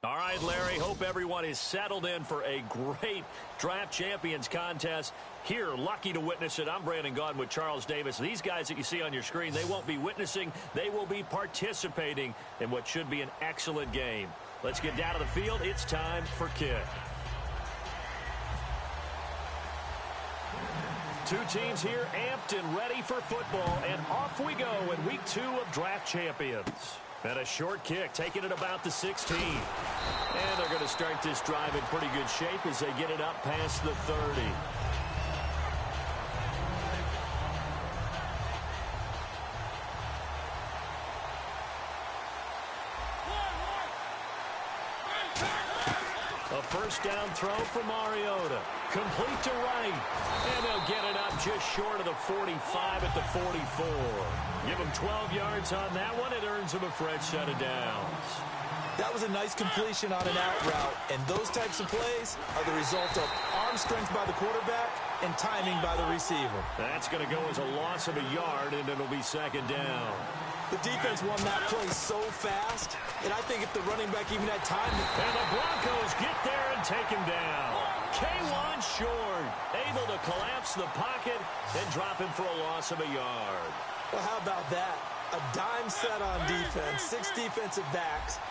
All right, Larry, hope everyone is settled in for a great Draft Champions contest. Here, lucky to witness it, I'm Brandon Gaudin with Charles Davis. These guys that you see on your screen, they won't be witnessing, they will be participating in what should be an excellent game. Let's get down to the field. It's time for kick. Two teams here amped and ready for football, and off we go in week 2 of Draft Champions. And a short kick, taking it about the 16. And they're going to start this drive in pretty good shape as they get it up past the 30. A first down throw for Mariota. Complete to right. And they'll get it up just short of the 45 at the 44. Give them 12 yards on that one. It earns them a fresh set of downs. That was a nice completion on an out route. And those types of plays are the result of arm strength by the quarterback and timing by the receiver. That's going to go as a loss of a yard, and it'll be second down. The defense won that play so fast, and I think if the running back even had time. And the Broncos get there and take him down. K1 short, able to collapse the pocket and drop him for a loss of a yard. Well, how about that? A dime set on defense, 6 defensive backs.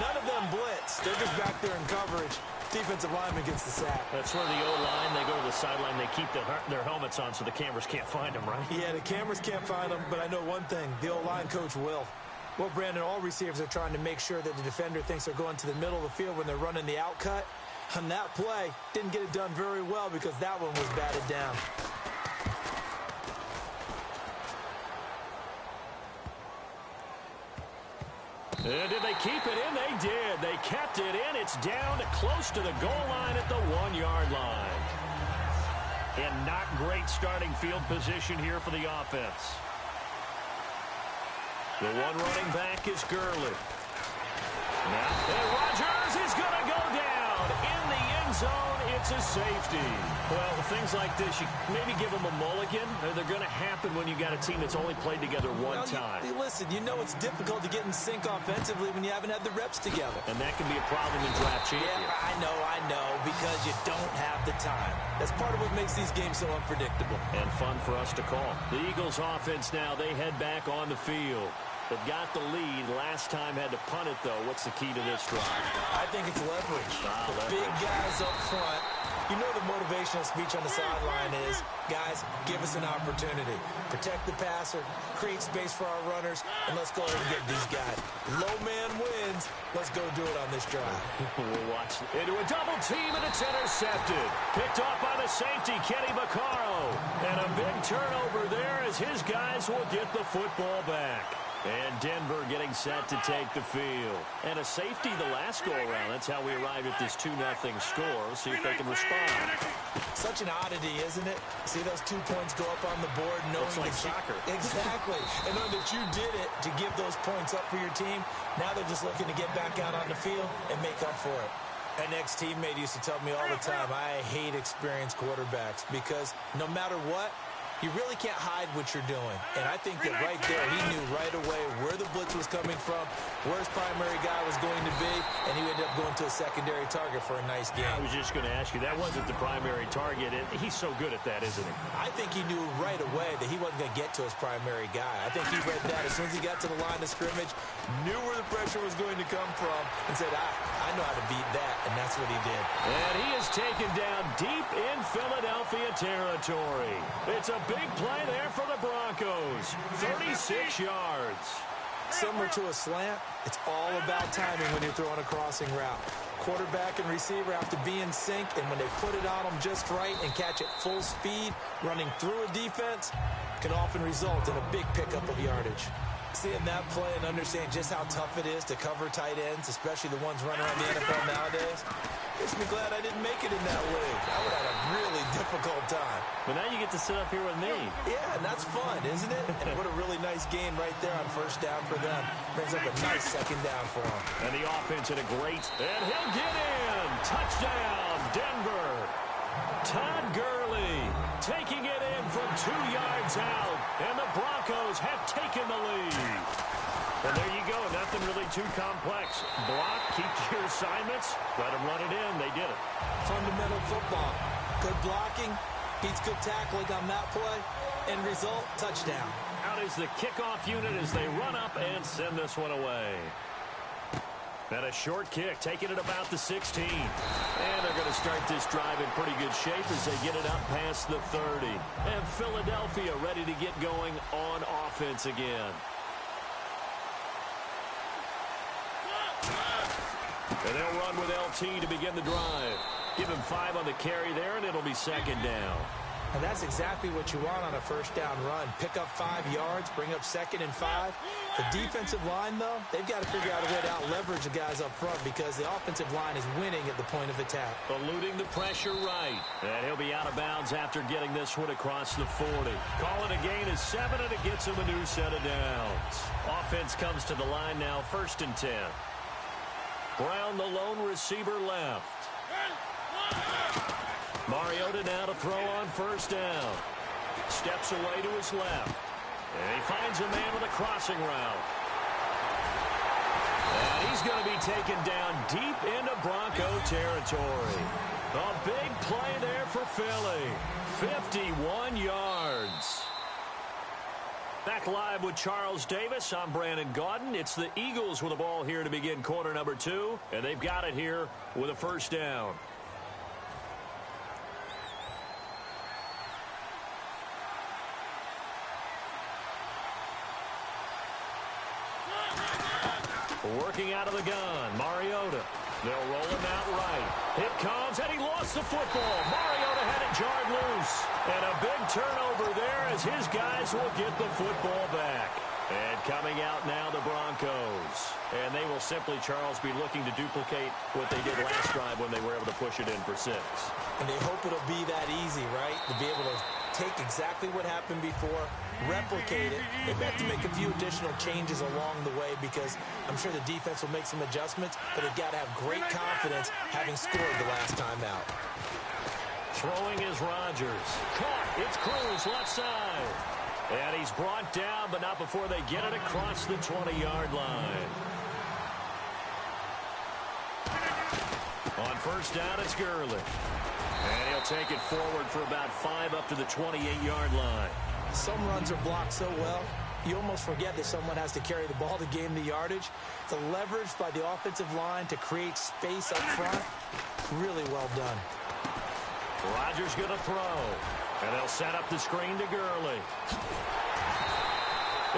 None of them blitz. They're just back there in coverage. Defensive lineman gets the sack. That's where the O-line, they go to the sideline, they keep their helmets on so the cameras can't find them, right? Yeah, the cameras can't find them, but I know one thing. The O-line coach will. Well, Brandon, all receivers are trying to make sure that the defender thinks they're going to the middle of the field when they're running the out cut. On that play, didn't get it done very well because that one was batted down. And did they keep it in? They did. They kept it in. It's down to close to the goal line at the 1-yard line. And not great starting field position here for the offense. The one running back is Gurley. Now, and Rodgers is going to go down in the end zone. It's a safety. Well, things like this, you maybe give them a mulligan. They're going to happen when you got a team that's only played together one time. Listen, you know it's difficult to get in sync offensively when you haven't had the reps together. And that can be a problem in Draft Champions. Yeah, I know, because you don't have the time. That's part of what makes these games so unpredictable. And fun for us to call. The Eagles offense now, they head back on the field. They've got the lead. Last time had to punt it, though. What's the key to this drive? I think it's leverage. The big guys up front. You know the motivational speech on the sideline is, guys, give us an opportunity. Protect the passer, create space for our runners, and let's go ahead and get these guys. Low man wins. Let's go do it on this drive. We'll watch into a double team, and it's intercepted. Picked off by the safety, Kenny Vaccaro. And a big turnover there as his guys will get the football back. And Denver getting set to take the field. And a safety the last go-around. That's how we arrived at this 2-0 score. See if they can respond. Such an oddity, isn't it? See those 2 points go up on the board. Looks like soccer. Exactly. And knowing that you did it to give those points up for your team, now they're just looking to get back out on the field and make up for it. An ex-teammate used to tell me all the time, I hate experienced quarterbacks because no matter what, you really can't hide what you're doing. And I think that right there, he knew right away where the blitz was coming from, where his primary guy was going to be, and he ended up going to a secondary target for a nice game. I was just going to ask you, that wasn't the primary target. He's so good at that, isn't he? I think he knew right away that he wasn't going to get to his primary guy. I think he read that as soon as he got to the line of scrimmage, knew where the pressure was going to come from, and said, I know how to beat that, and that's what he did. And he is taken down deep in Philadelphia territory. It's a big play there for the Broncos. 36 yards. Similar to a slant, it's all about timing when you're throwing a crossing route. Quarterback and receiver have to be in sync, and when they put it on them just right and catch it full speed, running through a defense can often result in a big pickup of yardage. Seeing that play and understanding just how tough it is to cover tight ends, especially the ones running around the NFL nowadays, makes me glad I didn't make it in that league. I would have had a really difficult time. But now you get to sit up here with me. Yeah, and that's fun, isn't it? And what a really nice gain right there on first down for them. Brings up a nice second down for them. And the offense had a great, and he'll get in. Touchdown, Denver. Todd Gurley taking it in from 2 yards out, and the Broncos have taken the lead. And there you go. Nothing really too complex. Block, keep your assignments, let them run it in. They did it. Fundamental football. Good blocking, beats good tackling on that play. End result, touchdown. Out is the kickoff unit as they run up and send this one away. And a short kick, taking it about the 16. And they're going to start this drive in pretty good shape as they get it up past the 30. And Philadelphia ready to get going on offense again. And they'll run with LT to begin the drive. Give him 5 on the carry there, and it'll be second down. And that's exactly what you want on a first down run. Pick up 5 yards, bring up 2nd and 5. The defensive line, though, they've got to figure out a way to out-leverage the guys up front because the offensive line is winning at the point of attack. Eluding the pressure right. And he'll be out of bounds after getting this one across the 40. Call it a gain of 7, and it gets him a new set of downs. Offense comes to the line now, 1st and 10. Brown, the lone receiver, left. Mariota now to throw on 1st down. Steps away to his left. And he finds a man with a crossing route. And he's going to be taken down deep into Bronco territory. A big play there for Philly. 51 yards. Back live with Charles Davis. I'm Brandon Gaudin. It's the Eagles with the ball here to begin quarter number 2. And they've got it here with a 1st down. Working out of the gun, Mariota. They'll roll him out right. It comes, and he lost the football. Mariota had it jarred loose. And a big turnover there as his guys will get the football back. And coming out now, the Broncos. And they will simply, Charles, be looking to duplicate what they did last drive when they were able to push it in for 6. And they hope it'll be that easy, right? To be able to take exactly what happened before, replicate it. They have to make a few additional changes along the way because I'm sure the defense will make some adjustments, but they've got to have great confidence having scored the last time out. Throwing is Rodgers. Caught. It's Cruz, left side. And he's brought down, but not before they get it across the 20-yard line. On 1st down, it's Gurley. And he'll take it forward for about 5 up to the 28-yard line. Some runs are blocked so well, you almost forget that someone has to carry the ball to gain the yardage. The leverage by the offensive line to create space up front, really well done. Rodgers going to throw. And they'll set up the screen to Gurley.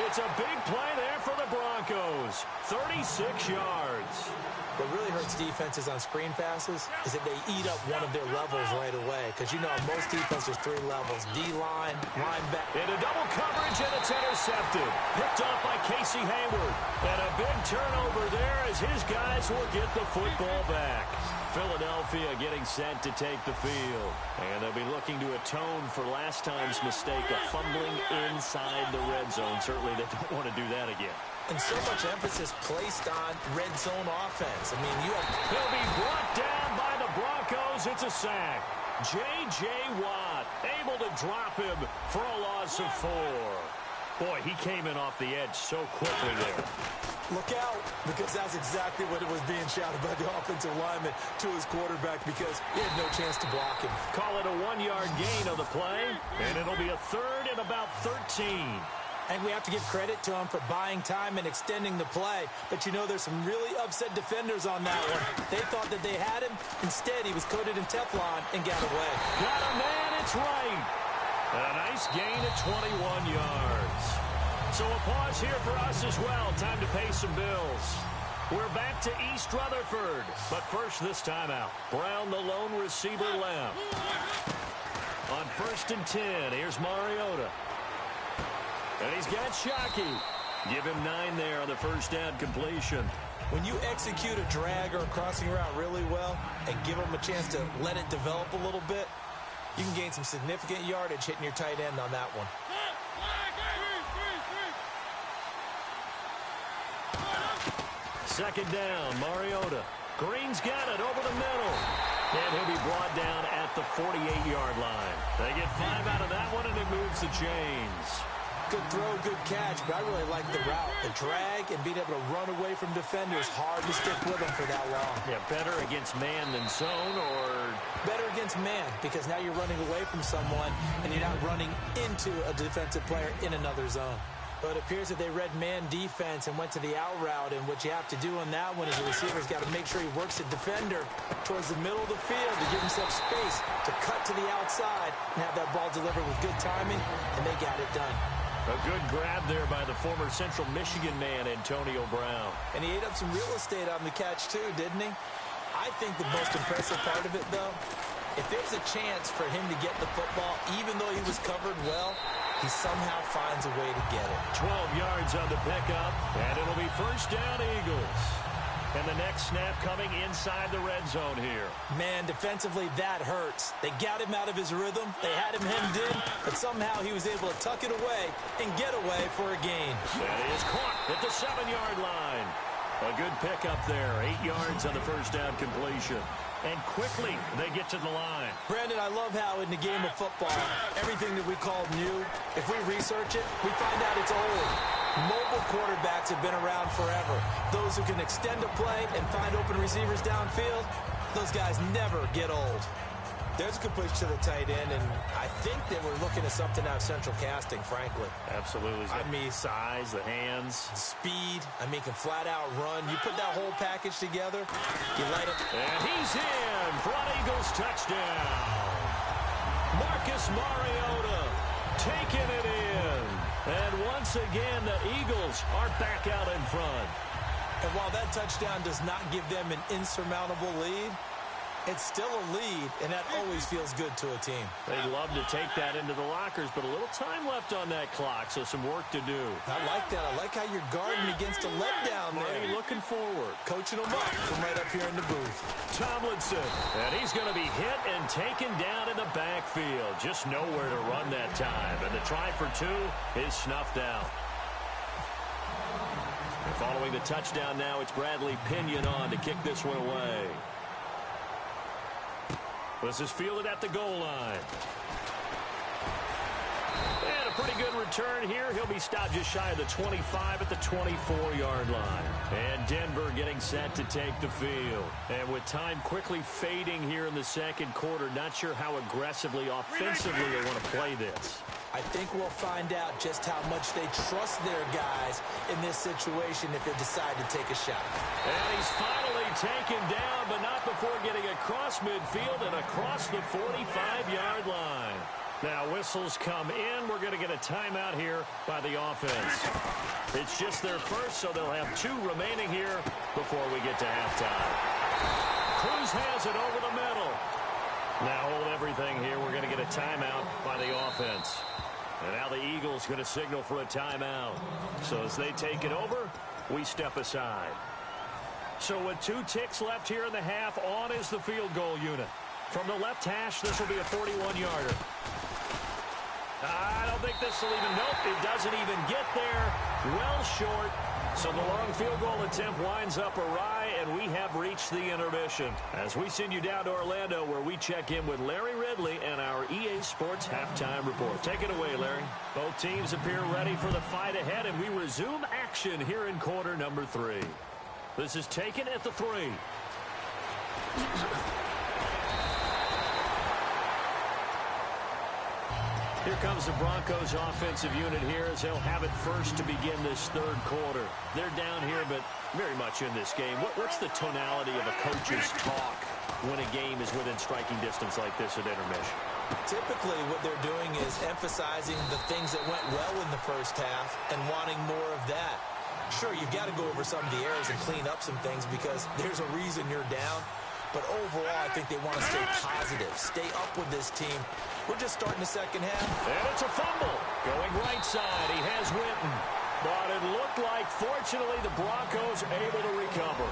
It's a big play there for the Broncos. 36 yards. What really hurts defenses on screen passes is that they eat up one of their levels right away. Because, you know, most defenses 3 levels. D-line, linebacker. Into double coverage, and it's intercepted. Picked off by Casey Hayward. And a big turnover there as his guys will get the football back. Philadelphia getting set to take the field. And they'll be looking to atone for last time's mistake of fumbling inside the red zone. Certainly they don't want to do that again. And so much emphasis placed on red zone offense. I mean, you have... He'll be brought down by the Broncos. It's a sack. J.J. Watt able to drop him for a loss of 4. Boy, he came in off the edge so quickly there. Look out, because that's exactly what it was being shouted by the offensive lineman to his quarterback because he had no chance to block him. Call it a 1-yard gain of the play, and it'll be a 3rd and about 13. And we have to give credit to him for buying time and extending the play. But, you know, there's some really upset defenders on that one. They thought that they had him. Instead, he was coated in Teflon and got away. Got a man, it's right. A nice gain at 21 yards. So a pause here for us as well. Time to pay some bills. We're back to East Rutherford. But first, this time out. Brown, the lone receiver, left. On 1st and 10, here's Mariota. And he's got Shockey. Give him 9 there on the 1st down completion. When you execute a drag or a crossing route really well and give him a chance to let it develop a little bit, you can gain some significant yardage hitting your tight end on that one. 2nd down, Mariota. Green's got it over the middle. And he'll be brought down at the 48-yard line. They get 5 out of that one, and it moves the chains. Good throw, good catch, but I really like the route. The drag and being able to run away from defenders, hard to stick with them for that long. Yeah, better against man than zone, or better against man, because now you're running away from someone and you're not running into a defensive player in another zone. But it appears that they read man defense and went to the out route, and what you have to do on that one is the receiver's got to make sure he works the defender towards the middle of the field to give himself space to cut to the outside and have that ball delivered with good timing, and they got it done. A good grab there by the former Central Michigan man, Antonio Brown. And he ate up some real estate on the catch too, didn't he? I think the most impressive part of it, though, if there's a chance for him to get the football, even though he was covered well, he somehow finds a way to get it. 12 yards on the pickup, and it'll be first down, Eagles. And the next snap coming inside the red zone here. Man, defensively, that hurts. They got him out of his rhythm. They had him hemmed in, but somehow he was able to tuck it away and get away for a gain. That is caught at the 7-yard line. A good pickup there. 8 yards on the first down completion. And quickly, they get to the line. Brandon, I love how in the game of football, everything that we call new, if we research it, we find out it's old. Mobile quarterbacks have been around forever. Those who can extend a play and find open receivers downfield, those guys never get old. There's a good push to the tight end, and I think that we're looking at something out of Central Casting, frankly. Absolutely. I mean, size, the hands. Speed. I mean, can flat out run. You put that whole package together, you light up. And he's in for an Eagles touchdown. Marcus Mariota taking it in. And once again, the Eagles are back out in front. And while that touchdown does not give them an insurmountable lead, it's still a lead, and that always feels good to a team. They'd love to take that into the lockers, but a little time left on that clock, so some work to do. I like that. I like how you're guarding against a letdown there. Marty looking forward. Coaching them up from right up here in the booth. Tomlinson, and he's going to be hit and taken down in the backfield. Just nowhere to run that time, and the try for two is snuffed out. And following the touchdown now, it's Bradley Pinion on to kick this one away. This is fielded at the goal line. And a pretty good return here. He'll be stopped just shy of the 25 at the 24-yard line. And Denver getting set to take the field. And with time quickly fading here in the second quarter, not sure how aggressively, offensively they want to play this. I think we'll find out just how much they trust their guys in this situation if they decide to take a shot. And he's finally taken down, but not before getting across midfield and across the 45-yard line. Now whistles come in. We're going to get a timeout here by the offense. It's just their first, so they'll have 2 remaining here before we get to halftime. Cruz has it over the middle. Now hold everything here. We're going to get a timeout by the offense. And now the Eagles going to signal for a timeout. So as they take it over, we step aside. So with 2 ticks left here in the half, on is the field goal unit. From the left hash, this will be a 41-yarder. I don't think this will even, nope, it doesn't even get there. Well short. So the long field goal attempt winds up awry, and we have reached the intermission. As we send you down to Orlando, where we check in with Larry Ridley and our EA Sports Halftime Report. Take it away, Larry. Both teams appear ready for the fight ahead, and we resume action here in quarter number 3. This is taken at the 3. Here comes the Broncos offensive unit here as they'll have it first to begin this third quarter. They're down here, but very much in this game. What's the tonality of a coach's talk when a game is within striking distance like this at intermission? Typically, what they're doing is emphasizing the things that went well in the first half and wanting more of that. Sure, you've got to go over some of the errors and clean up some things because there's a reason you're down. But overall, I think they want to stay positive, stay up with this team. We're just starting the second half. And it's a fumble. Going right side, he has Winton. But it looked like, fortunately, the Broncos able to recover.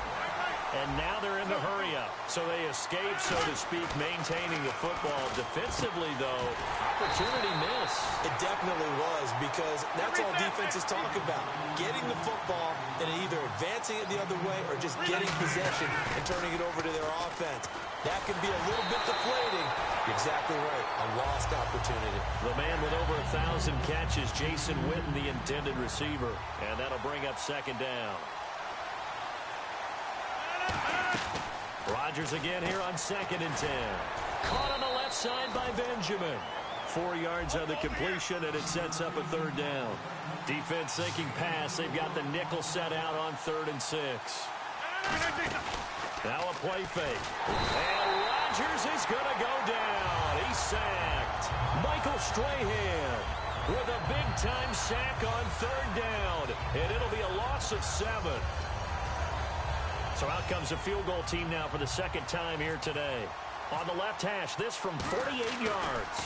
And now they're in the hurry-up. So they escape, so to speak, maintaining the football. Defensively, though, opportunity miss. It definitely was, because that's all defenses talk about. Getting the football and either advancing it the other way or just getting possession and turning it over to their offense. That can be a little bit deflating. You're exactly right. A lost opportunity. The man with over 1,000 catches, Jason Witten, the intended receiver. And that'll bring up second down. Rodgers again here on 2nd and 10. Caught on the left side by Benjamin. 4 yards on the completion, and it sets up a 3rd down. Defense thinking pass. They've got the nickel set out on 3rd and 6. Now a play fake. And Rodgers is going to go down. He's sacked. Michael Strahan with a big-time sack on 3rd down. And it'll be a loss of 7. So out comes a field goal team now for the 2nd time here today. On the left hash, this from 48 yards.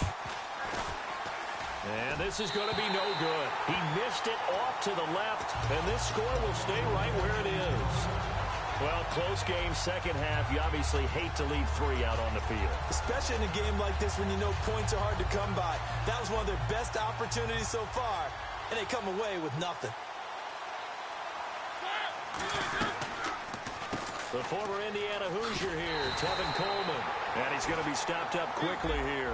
And this is going to be no good. He missed it off to the left, and this score will stay right where it is. Well, close game, second half. You obviously hate to leave 3 out on the field. Especially in a game like this when you know points are hard to come by. That was one of their best opportunities so far, and they come away with nothing. The former Indiana Hoosier here, Tevin Coleman. And he's going to be stopped up quickly here.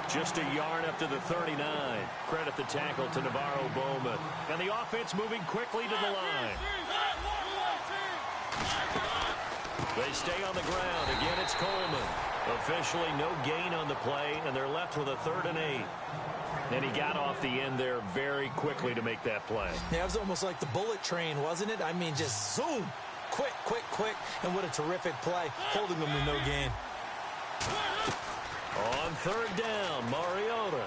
Just a yard up to the 39. Credit the tackle to Navarro Bowman. And the offense moving quickly to the line. They stay on the ground. Again, it's Coleman. Officially no gain on the play, and they're left with a 3rd and 8. And he got off the end there very quickly to make that play. Yeah, it was almost like the bullet train, wasn't it? I mean, just zoom. Quick, quick, quick. And what a terrific play, holding them to no gain. On 3rd down, Mariota.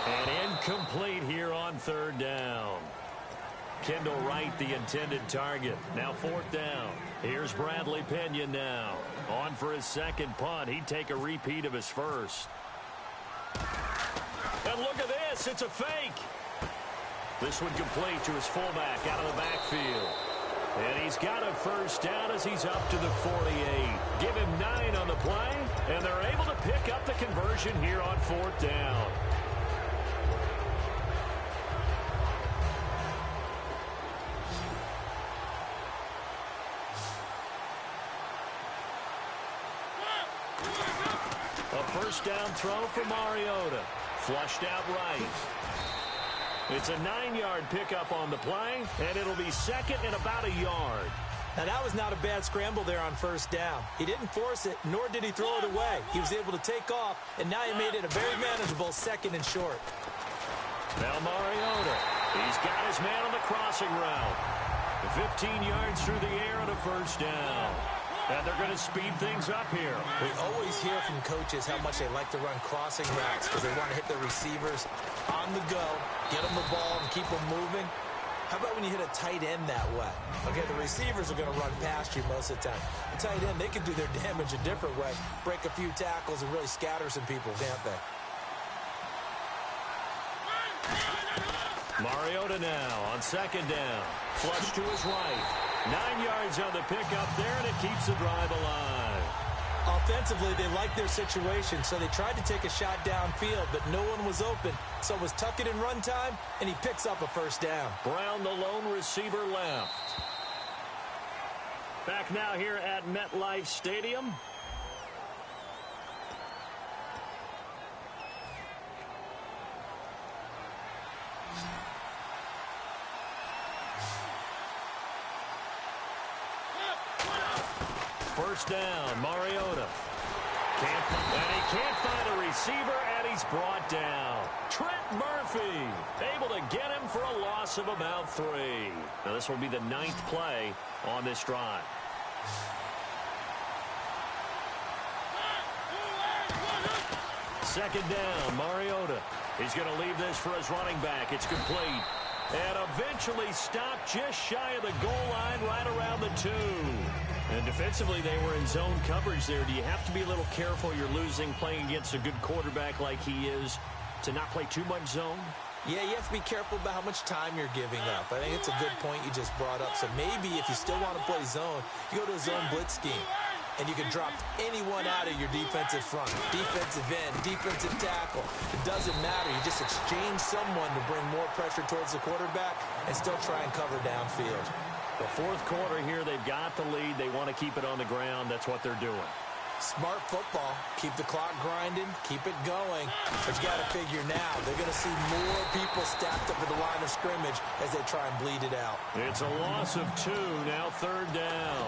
And incomplete here on 3rd down. Kendall Wright, the intended target. Now 4th down. Here's Bradley Pinion now. On for his 2nd punt. He'd take a repeat of his 1st. And look at this. It's a fake. This one complete to his fullback out of the backfield. And he's got a 1st down as he's up to the 48. Give him 9 on the play, and they're able to pick up the conversion here on 4th down. A 1st down throw for Mariota. Flushed out right. It's a 9-yard pickup on the play, and it'll be 2nd and about a yard. Now, that was not a bad scramble there on 1st down. He didn't force it, nor did he throw it away. He was able to take off, and now he made it a very manageable 2nd and short. Now Mariota. He's got his man on the crossing route. 15 yards through the air on a 1st down. And they're going to speed things up here. We always hear from coaches how much they like to run crossing routes because they want to hit their receivers on the go, get them the ball, and keep them moving. How about when you hit a tight end that way? Okay, the receivers are going to run past you most of the time. The tight end, they can do their damage a different way, break a few tackles, and really scatter some people, can't they? Mariota now on 2nd down. Flush to his right. 9 yards on the pickup there, and it keeps the drive alive. Offensively, they liked their situation, so they tried to take a shot downfield, but no one was open. So it was tuck it in run time, and he picks up a 1st down. Brown, the lone receiver, left. Back now here at MetLife Stadium. First down, Mariota. And he can't find a receiver, and he's brought down. Trent Murphy able to get him for a loss of about 3. Now this will be the 9th play on this drive. Second down, Mariota. He's going to leave this for his running back. It's complete. And eventually stopped just shy of the goal line right around the 2. And defensively, they were in zone coverage there. Do you have to be a little careful? You're losing playing against a good quarterback like he is to not play too much zone? Yeah, you have to be careful about how much time you're giving up. I think it's a good point you just brought up. So maybe if you still want to play zone, you go to a zone blitz scheme. And you can drop anyone out of your defensive front. Defensive end, defensive tackle. It doesn't matter. You just exchange someone to bring more pressure towards the quarterback and still try and cover downfield. The fourth quarter here, they've got the lead. They want to keep it on the ground. That's what they're doing. Smart football. Keep the clock grinding. Keep it going. But you got to figure now, they're going to see more people stacked up at the line of scrimmage as they try and bleed it out. It's a loss of 2. Now 3rd down.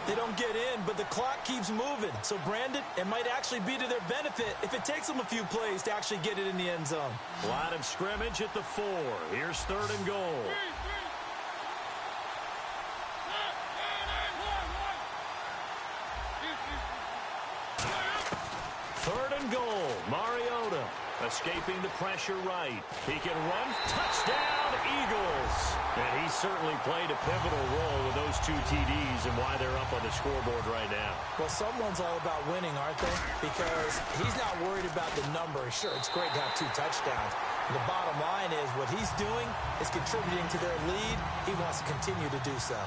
They don't get in, but the clock keeps moving. So, Brandon, it might actually be to their benefit if it takes them a few plays to actually get it in the end zone. Line of scrimmage at the 4. Here's 3rd and goal. Third and goal. Mariota escaping the pressure right. He can run. Touchdown, Eagles. And he certainly played a pivotal role with those 2 TDs and why they're up on the scoreboard right now. Well, someone's all about winning, aren't they? Because he's not worried about the number. Sure, it's great to have 2 touchdowns. The bottom line is what he's doing is contributing to their lead. He wants to continue to do so.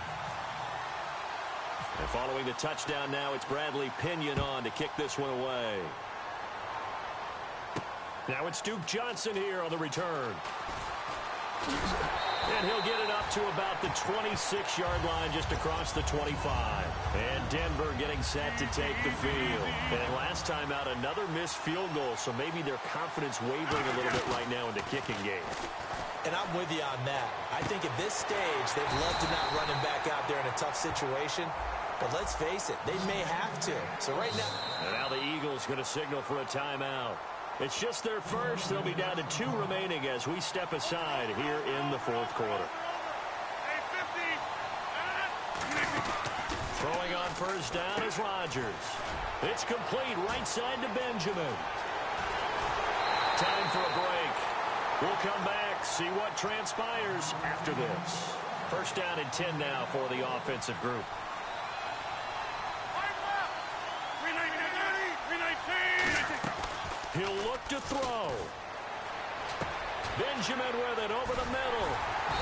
And following the touchdown now, it's Bradley Pinion on to kick this one away. Now it's Duke Johnson here on the return. And he'll get it up to about the 26-yard line just across the 25. And Denver getting set to take the field. And last time out, another missed field goal, so maybe their confidence wavering a little bit right now in the kicking game. And I'm with you on that. I think at this stage, they'd love to not run him back out there in a tough situation. But let's face it, they may have to. So right now... And now the Eagles going to signal for a timeout. It's just their first. They'll be down to 2 remaining as we step aside here in the fourth quarter. Throwing on first down is Rodgers. It's complete right side to Benjamin. Time for a break. We'll come back, see what transpires after this. First down and 10 now for the offensive group. He'll look to throw. Benjamin with it over the middle.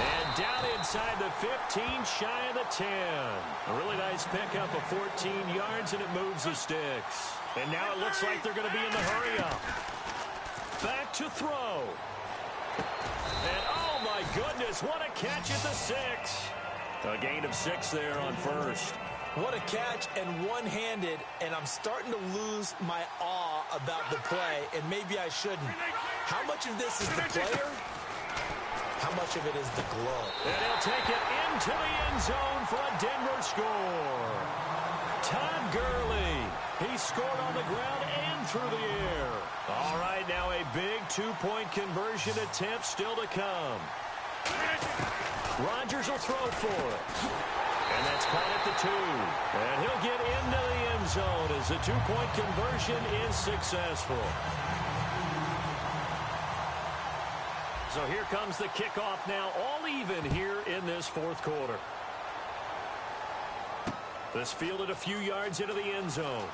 And down inside the 15, shy of the 10. A really nice pickup of 14 yards, and it moves the sticks. And now it looks like they're going to be in the hurry-up. Back to throw. And oh, my goodness, what a catch at the 6. A gain of 6 there on first. What a catch and one-handed, and I'm starting to lose my awe about the play, and maybe I shouldn't. How much of this is the player? How much of it is the glove? And he'll take it into the end zone for a Denver score. Todd Gurley. He scored on the ground and through the air. All right, now a big 2-point conversion attempt still to come. Rodgers will throw for it. And that's caught at the 2. And he'll get into the end zone as the 2-point conversion is successful. So here comes the kickoff now, all even here in this fourth quarter. This fielded a few yards into the end zone.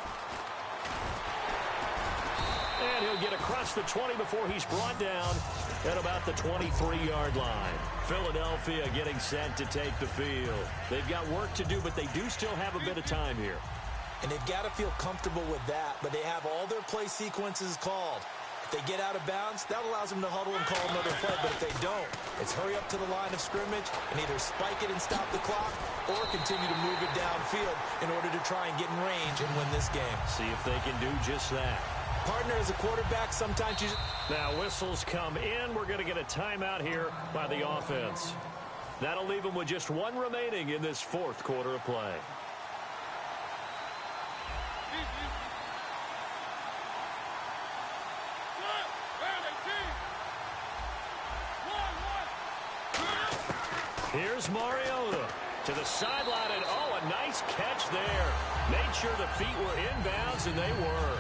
And he'll get across the 20 before he's brought down at about the 23-yard line. Philadelphia getting set to take the field. They've got work to do, but they do still have a bit of time here. And they've got to feel comfortable with that, but they have all their play sequences called. If they get out of bounds, that allows them to huddle and call another play, but if they don't, it's hurry up to the line of scrimmage and either spike it and stop the clock or continue to move it downfield in order to try and get in range and win this game. See if they can do just that. Partner, as a quarterback, sometimes you... Now whistles come in. We're going to get a timeout here by the offense. That'll leave them with just 1 remaining in this fourth quarter of play. Here's Mariota to the sideline, and oh, a nice catch there. Made sure the feet were inbounds, and they were.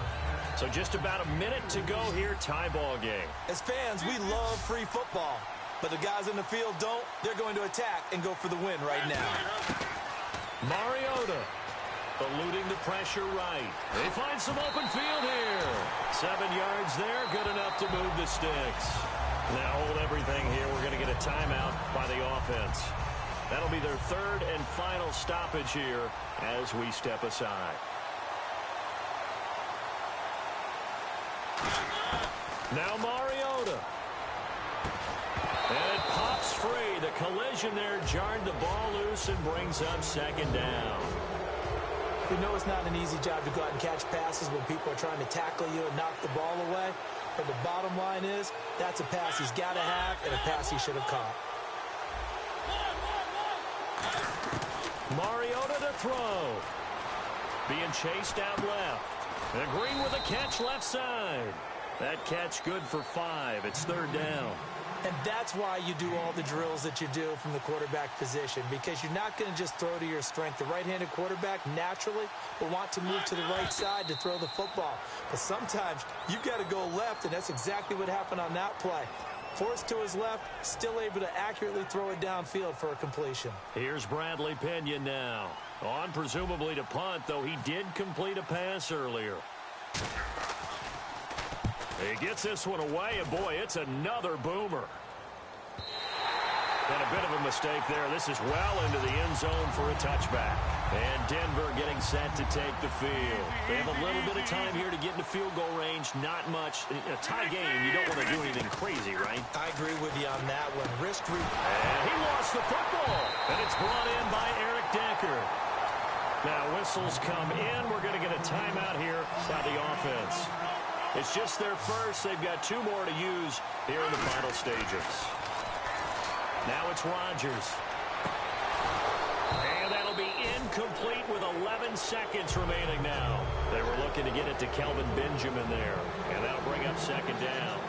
So just about a minute to go here, tie ball game. As fans, we love free football, but the guys in the field don't. They're going to attack and go for the win right now. Mariota eluding the pressure right. They find some open field here. 7 yards there, good enough to move the sticks. Now hold everything here. We're going to get a timeout by the offense. That'll be their third and final stoppage here as we step aside. Now Mariota. And it pops free. The collision there jarred the ball loose and brings up second down. We know it's not an easy job to go out and catch passes when people are trying to tackle you and knock the ball away. But the bottom line is, that's a pass he's got to have and a pass he should have caught. Mariota to throw. Being chased out left. And Green with a catch left side. That catch good for 5. It's third down. And that's why you do all the drills that you do from the quarterback position, because you're not going to just throw to your strength. The right-handed quarterback naturally will want to move to the right side to throw the football. But sometimes you've got to go left, and that's exactly what happened on that play. Forced to his left, still able to accurately throw it downfield for a completion. Here's Bradley Pinion now. On presumably to punt, though he did complete a pass earlier. He gets this one away, and boy, it's another boomer. And a bit of a mistake there. This is well into the end zone for a touchback. And Denver getting set to take the field. They have a little bit of time here to get into field goal range. Not much. In a tie game, you don't want to do anything crazy, right? I agree with you on that one. And he lost the football. And it's brought in by Eric Decker. Now whistles come in. We're going to get a timeout here by the offense. It's just their first. They've got 2 more to use here in the final stages. Now it's Rodgers. And that'll be incomplete with 11 seconds remaining now. They were looking to get it to Kelvin Benjamin there. And that'll bring up second down.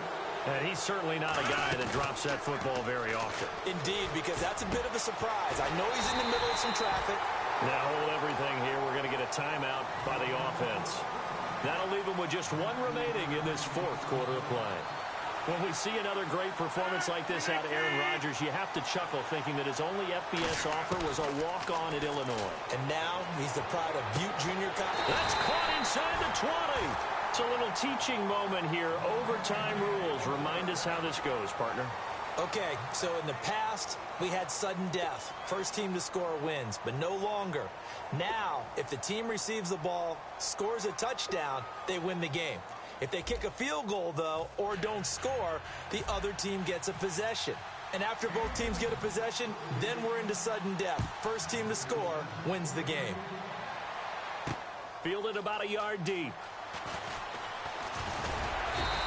And he's certainly not a guy that drops that football very often. Indeed, because that's a bit of a surprise. I know he's in the middle of some traffic. Now hold everything here. We're going to get a timeout by the offense. That'll leave him with just 1 remaining in this 4th quarter of play. When we see another great performance like this out of Aaron Rodgers, you have to chuckle thinking that his only FBS offer was a walk-on at Illinois. And now he's the pride of Butte Junior College. That's caught inside the 20. It's a little teaching moment here. Overtime rules. Remind us how this goes, partner. Okay, so in the past, we had sudden death. First team to score wins, but no longer. Now, if the team receives the ball, scores a touchdown, they win the game. If they kick a field goal, though, or don't score, the other team gets a possession. And after both teams get a possession, then we're into sudden death. First team to score wins the game. Fielded about a yard deep.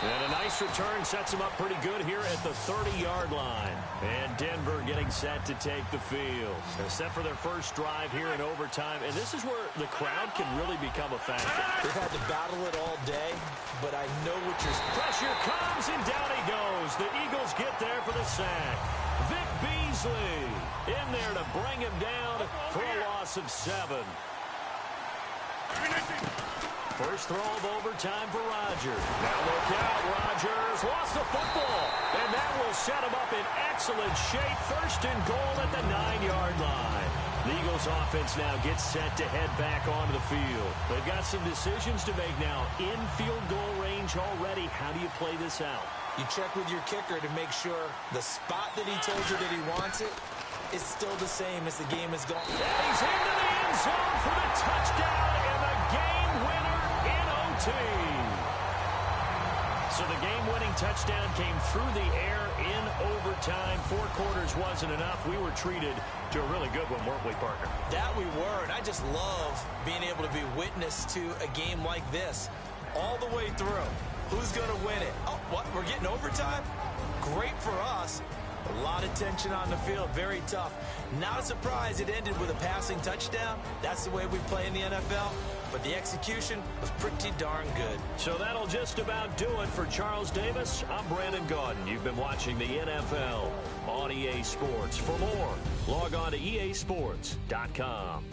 And a nice return sets him up pretty good here at the 30-yard line. And Denver getting set to take the field. They're set for their first drive here in overtime. And this is where the crowd can really become a factor. They've had to battle it all day, but I know what you're... Pressure comes, and down he goes. The Eagles get there for the sack. Vic Beasley in there to bring him down for a loss of 7. First throw of overtime for Rodgers. Now look out, Rodgers lost the football. And that will set him up in excellent shape. First and goal at the 9-yard line. The Eagles offense now gets set to head back onto the field. They've got some decisions to make now. In field goal range already. How do you play this out? You check with your kicker to make sure the spot that he told you that he wants it is still the same as the game is going. And he's into the end zone for the touchdown and the game winner in OT. So the game-winning touchdown came through the air in overtime. 4 quarters wasn't enough. We were treated to a really good one, weren't we, partner? That we were, and I just love being able to be witness to a game like this all the way through. Who's going to win it? Oh, what? We're getting overtime? Great for us. A lot of tension on the field. Very tough. Not a surprise it ended with a passing touchdown. That's the way we play in the NFL. But the execution was pretty darn good. So that'll just about do it for Charles Davis. I'm Brandon Gaudin. You've been watching the NFL on EA Sports. For more, log on to easports.com.